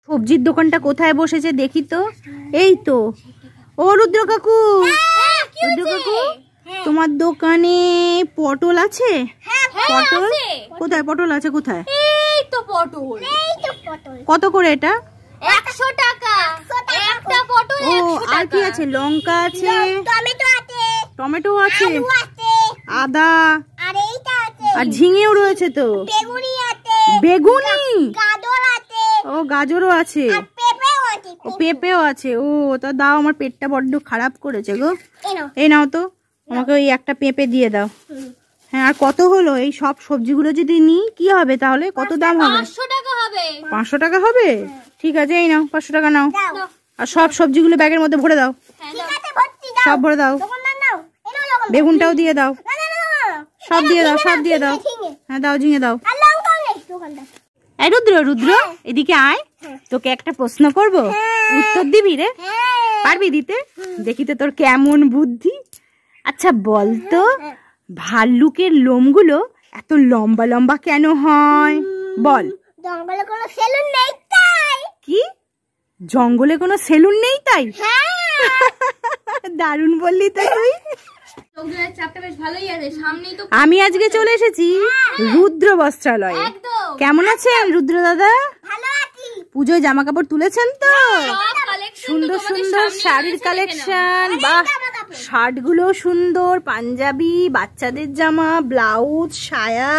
সবজির দোকানটা কোথায় বসেছে দেখি তো। এই তো। ও রুদ্র কাকু, রুদ্র কাকু, তোমার দোকানে পটল আছে? পটল কোথায়? পটল আছে কোথায়? এই তো পটল। কত করে এটা? 100 টাকা একটা পটল। ও আর কি আছে? লঙ্কা আছে, টমেটো আছে, আদা, আর ঝিঙেও রয়েছে তো। বেগুনি, ও গাজরও আছে, ও পেঁপেও আছে। ও তা দাও, আমার পেটটা বড্ড খারাপ করেছে গো। এই নাও তো, আমাকে ওই একটা পেঁপে দিয়ে দাও। হ্যাঁ, আর কত হলো? এই সব সবজিগুলো যদি নিই কি হবে তাহলে? কত দাম হবে? 500 টাকা হবে। 500 টাকা হবে? ঠিক আছে, এই নাও 500 টাকা নাও। আর সব সবজিগুলো ব্যাগের মধ্যে ভরে দাও, সব ভরে দাও। বেগুনটাও দিয়ে দাও, সব দিয়ে দাও, সব দিয়ে দাও। হ্যাঁ দাও, ঝিঙে দাও। এই রুদ্র, রুদ্র এদিকে আয়, তোকে একটা প্রশ্ন করব, উত্তর দিবি রে? পারবি দিতে? দেখি তো তোর কেমন বুদ্ধি। আচ্ছা বল তো, ভাল্লুকের লোমগুলো এত লম্বা লম্বা কেন হয়? বল। জঙ্গলে কোনো সেলুন নেই তাই। কি? জঙ্গলে কোনো সেলুন নেই তাই? দারুণ বললি তো তুই। আমি আজকে চলে এসেছি রুদ্র বস্ত্রালয়ে। কেমন আছেন রুদ্র দাদা? পুজোয় জামা কাপড় তুলেছেন তো? সুন্দর সুন্দর শাড়ির কালেকশন, বাহ, শার্টগুলো সুন্দর, পাঞ্জাবি, বাচ্চাদের জামা, ব্লাউজ, সায়া,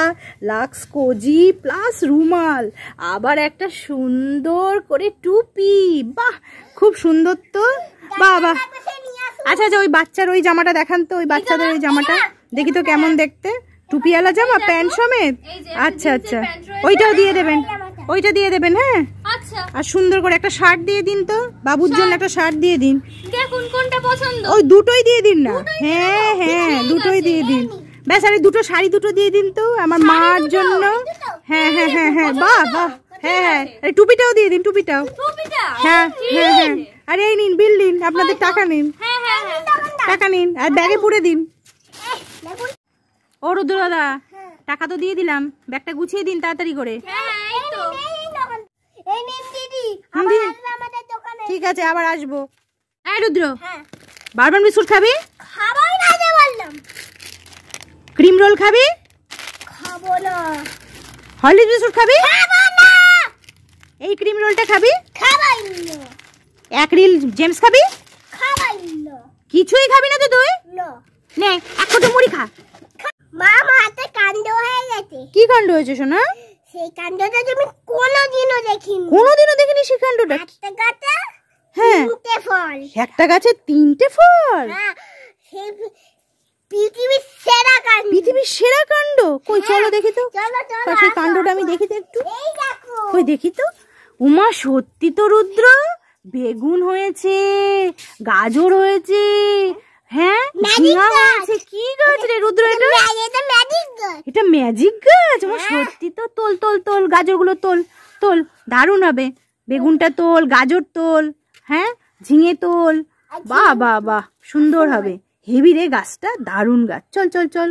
লাক্স কোজি প্লাস রুমাল, আবার একটা সুন্দর করে টুপি। বাহ, খুব সুন্দর তো। বাহ বাহ। আচ্ছা আচ্ছা, ওই বাচ্চার ওই জামাটা দেখান তো, ওই বাচ্চাদের ওই জামাটা দেখি তো কেমন দেখতে। টুপিওয়ালা জামা, প্যান্ট সমেত। আচ্ছা আচ্ছা, ওইটাও দিয়ে দেবেন, ওইটা দিয়ে দেবেন। হ্যাঁ, আর সুন্দর করে একটা শার্ট দিয়ে দিন তো, বাবুর জন্য একটা শার্ট দিয়ে দিন। দেখুন কোনটা পছন্দ। ওই দুটোই দিয়ে দিন না। হ্যাঁ হ্যাঁ, দুটোই দিয়ে দিন। ব্যাস, আরে দুটো শাড়ি দুটো দিয়ে দিন তো আমার মার জন্য। হ্যাঁ হ্যাঁ হ্যাঁ হ্যাঁ, বাহ বাহ। হ্যাঁ হ্যাঁ, আরে টুপিটাও দিয়ে দিন, টুপিটাও। হ্যাঁ হ্যাঁ হ্যাঁ, আরে এই নিন বিল দিন, আপনাদের টাকা নিন, টাকা নিন, আর ব্যাগে পুরে দিন। ও রুদ্র দাদা, টাকা তো দিয়ে দিলাম, ব্যাগটা গুছিয়ে দিন তাড়াতাড়ি করে। ঠিক আছে, আবার আসবো। এই রুদ্র, বারবার বিস্কুট খাবি? ক্রিম রোল খাবি? হরলিক্স বিস্কুট খাবি? এই ক্রিম রোলটা খাবি? এক রিল জেমস খাবি? কিছুই খাবি না তো তুই? নে এক কোটো মুড়ি খা। মামা হাতে কাণ্ড হয়ে গেছে। কি কাণ্ড হয়েছে সোনা? সেই কাণ্ডটা তুমি কোনোদিনও দেখিনি। কোনোদিনও দেখিনি সেই কাণ্ডটা? একটা গাছে হ্যাঁ 3টে ফল। একটা গাছে 3টে ফল? হ্যাঁ, সেই পৃথিবীর সেরা কাণ্ড। পৃথিবীর সেরা কাণ্ড? কই চলো দেখি তো, চলো চলো, সেই কাণ্ডটা আমি দেখি তো একটু। এই দেখো, কই দেখি তো। উমা সত্যি তো রুদ্র, বেগুন হয়েছে, গাজর হয়েছে, হ্যাঁ ঝিঙা হয়েছে। কি গাছ রে রুদ্র এটা? এটা ম্যাজিক গাছ। এটা ম্যাজিক গাছ? আমার সত্যি তো। তোল তোল তোল, গাজরগুলো তোল তোল, দারুণ হবে। বেগুনটা তোল, গাজর তোল, হ্যাঁ ঝিঙে তোল। বাহ বাহ বাহ, সুন্দর হবে। হেভি রে গাছটা, দারুণ গাছ। চল চল চল।